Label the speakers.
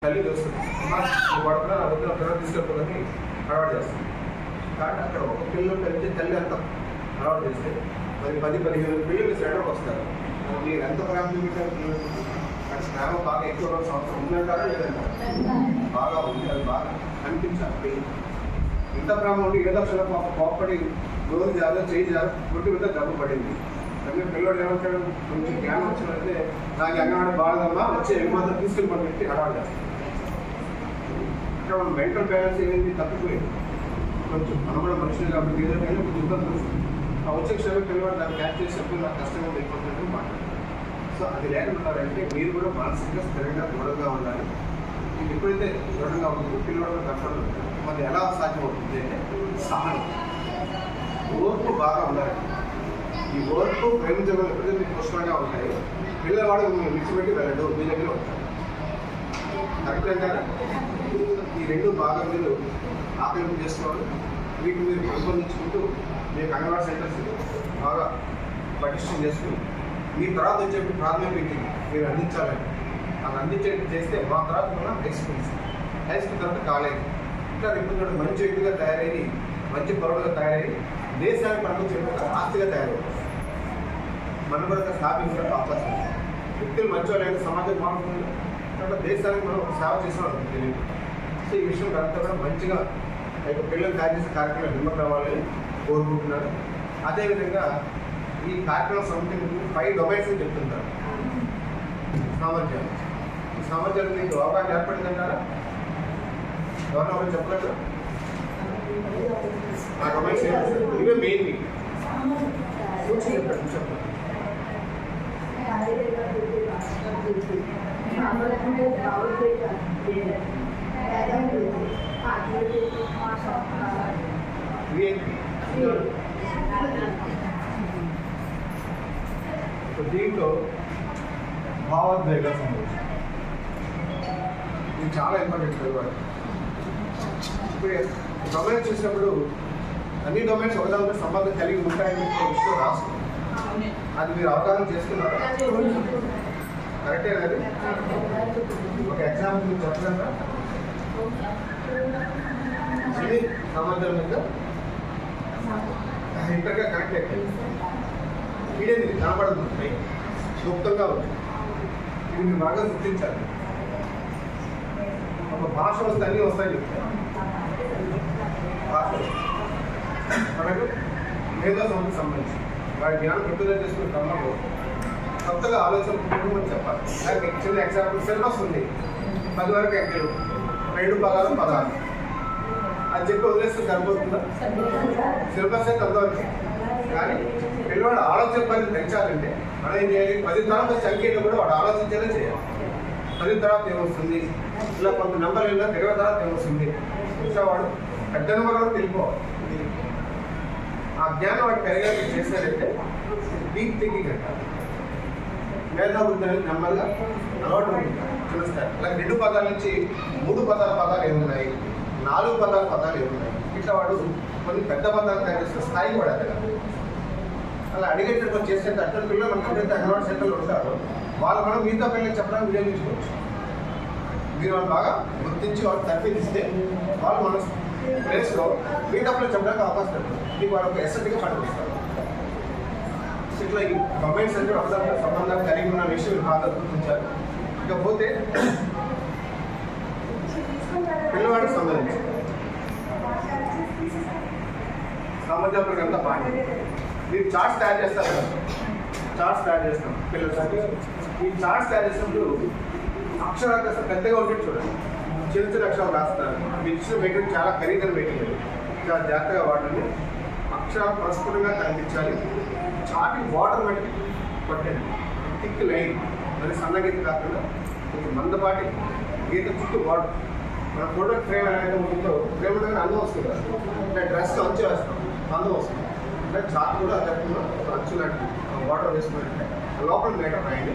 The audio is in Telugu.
Speaker 1: తల్లి వస్తుంది పడుకున్నా వద్దున పిల్లలు తీసుకెళ్ళిపోదని అలవాటు చేస్తుంది. కాబట్టి అక్కడ ఒక పిల్లలు కలిసి తల్లి అంత అలవాటు చేస్తే మరి 10-15 పిల్లలు సెంటర్కి వస్తారు. మీరు ఎంత ప్రేమ చూపించారు పిల్లలు? అక్కడ ప్రేమ బాగా ఎక్కువ సంవత్సరం ఉందంటారా లేదంటారా? బాగా ఉంది, అది బాగా అనిపించాలి. ఇంత ప్రేమ ఉండి ఏదో పిల్ల కోపడి రోజు జాగ్రత్త చేయి జాగ్రత్త గుడ్డి మీద డబ్బు పడింది. అంటే పిల్లలు ఏమంటాడు, కొంచెం జ్ఞానం వచ్చినట్లయితే నాకు అంగన్వాడీ బాగుందమ్మా వచ్చి మాత్రం తీసుకెళ్ళిపోయి పెట్టి అలవాటు చేస్తాను. అంటే మన మెంటల్ బ్యాలెన్స్ ఏమైంది తప్పిపోయింది. కొంచెం మనం కూడా మనుషులు కాబట్టి ఏదో కొంచెం ఇబ్బంది వస్తుంది. ఆ వచ్చే క్షణం పిల్లవాడు దాన్ని క్యాచ్ చేసినప్పుడు నాకు కష్టంగా అయిపోతుందని మాట్లాడారు. సో అది లేకుండారంటే మీరు కూడా మానసికంగా స్థిరంగా దృఢంగా ఉండాలి. మీకు ఎప్పుడైతే దృఢంగా ఉంటుందో పిల్లవాడు కష్టం ఉంటుంది. మరి ఎలా సాధ్యమవుతుంది అంటే సహనం, ఓర్పు బాగా ఉండాలి. ఈ ఓర్పు ప్రేమించడం ఎప్పుడైతే మీకు పుష్కలంగా ఉంటాయో పిల్లవాడు విడిచిపెట్టి వెళ్ళడు, మీ దగ్గర ఉంటాడు. కరెక్ట్ అంటారా? ఈ రెండు బాగా మీరు ఆకలింపు చేసుకోవాలి. వీటిని మీరు పెంపొందించుకుంటూ మీకు అంగన్వాడీ సెంటర్స్ బాగా పటిష్టం చేసుకుని మీ తర్వాత వచ్చే ప్రాథమిక విద్యని మీరు అందించాలని అలా అందించేది చేస్తే మా తర్వాత మనం హై స్కూల్ తర్వాత కాలేజ్ ఇంకా రేపు మంచి వ్యక్తిగా తయారయ్యి మంచి పౌరులుగా తయారయ్యి దేశానికి పనికొచ్చే ఆస్తిగా తయారవుతుంది. మన కూడా స్థాపించడానికి అవకాశం ఉంది. వ్యక్తులు మంచివాళ్ళైన సమాజం మారుతుంది కాబట్టి దేశానికి మనం సేవ చేసేవాళ్ళం తెలియదు. సో ఈ విషయం అంతా కూడా మంచిగా పిల్లలు తయారు చేసే కార్యక్రమం నిమ్మకం రావాలని కోరుకుంటున్నారు. అదేవిధంగా ఈ కార్యక్రమం సమితి 5 డొమైన్స్ అని చెప్తుంటారు. సామర్థ్యాలు, ఈ సామర్థ్యాలు మీకు అవగాహన ఏర్పడిందంటారా? ఎవరన్నా చెప్పలేదు? ఆ డొమైన్స్ ఇవే మెయిన్ మీకు చెప్పండి. దీంట్లో భావోద్వేగ సంబంధించి ఇది చాలా ఇంపార్టెంట్ చదవాలి. ఇప్పుడు డొమైన్స్ చూసినప్పుడు అన్ని డొమైన్స్ ఒకదానితో సంబంధం కలిగి ఉంటాయని విషయం రాస్తుంది. అది మీరు అవగాహన చేసుకున్నారా? కరెక్టే అది. ఒక ఎగ్జాంపుల్ మీరు చెప్పగలరా? ఇది సంబంధం మీద ఇంటర్గా కనెక్ట్ అయిపోయింది. ఇదేది కనపడదు, గుప్తంగా ఉంది. ఇది మీరు బాగా గుర్తించాలి. ఒక భాష వస్తే అన్నీ వస్తాయని చెప్తారు. భాష మనకు మేధో సంస్థకు సంబంధించి వారి జ్ఞానం పెట్టుదల చేసుకునే క్రమంలో కొత్తగా ఆలోచన పుట్టుకోమని చెప్పాలి. దానికి చిన్న ఎగ్జాంపుల్ సిలబస్ ఉంది. 10 వరకు ఎక్కలు 2 పదాలు అది చెప్పి వదిలేస్తే సరిపోతుందా? సిలబస్ అయితే అంతవరకు. కానీ పిల్లవాడు ఆలోచన పరిధి పెంచాలంటే మనం ఏం చేయాలి? 10 తర్వాత సంఖ్యలో కూడా వాడు ఆలోచించేలా చేయాలి. 10 తర్వాత ఏమొస్తుంది, ఇలా కొంత నెంబర్ వెళ్ళినా 20 తర్వాత ఏమొస్తుంది, ఇంకా వాడు పెద్ద నెంబర్ వరకు వెళ్ళిపోవాలి. ఆ జ్ఞానం వాడు పెరిగేలా చేశారంటే డీప్ థింకింగ్ అంటారు. మేధావృద్ధి అనేది నెమ్మదిగా అలవాటు చూస్తారు. అలా 2 పదాల నుంచి 3 పదాలు ఏమున్నాయి, 4 పదాలు ఏమున్నాయి, ఇట్లా వాడు కొన్ని పెద్ద పదాలు తయారు చేసిన స్థాయి కూడా అక్కడ అలా అడిగేటట్టు చేస్తే అటువంటి పిల్లలు మనకి ఎప్పుడైతే అంగన్వాడీ సెంటర్లు ఉంటారో వాళ్ళు మనం మిగతా పిల్లలకి చెప్పడానికి వినియోగించుకోవచ్చు. మీరు వాళ్ళు బాగా గుర్తించి వాళ్ళు తర్ఫీదిస్తే వాళ్ళు మన ప్లేస్లో మిగతా పిల్లలు చెప్పడానికి అవకాశం ఉంటుంది. మీకు వాళ్ళు ఒక ఎస్ఎట్గా పనిపిస్తారు. ఇట్లా ఈ డొమైన్స్ అంటే ఒకదాంట్లో సంబంధాలు కలిగి ఉన్న విషయం బాగా గుర్తించారు. ఇకపోతే పిల్లవాడికి సంబంధించి సామర్థ్యాలు అంతా బాగుంది. మీరు చార్ట్స్ తయారు చేస్తారు కదా, చార్ట్స్ తయారు చేస్తాం పిల్లలకి. ఈ చార్ట్స్ తయారు చేసినప్పుడు అక్షరాలు కాస్త పెద్దగా ఉంటుంది చూడండి. చిన్న అక్షరాలు రాస్తారు. మీరు ఇచ్చిన మెటీరియల్ చాలా ఖరీదైన మెటీరియల్, చాలా జాగ్రత్తగా వాడండి. అక్షరాలు ప్రస్ఫుటంగా కనిపించాలి. చాటి వాటర్ మట్టి పట్టండి. థిక్ లైన్ మరి సన్నగీత కాకుండా కొంచెం మందపాటి గీత చుట్టూ వాటర్. మన ఫోటో ఫ్రేమ్ ఏదైతే ఉంటుందో ఫ్రేమ్ దగ్గర అందం వస్తుంది కదా, అంటే డ్రెస్ అంచు వేస్తాం అందం వస్తుంది. అంటే చాట్ కూడా అదే అంచు లాంటి వాటర్ వేసుకున్నట్టే లోపల మేటర్ రాయండి.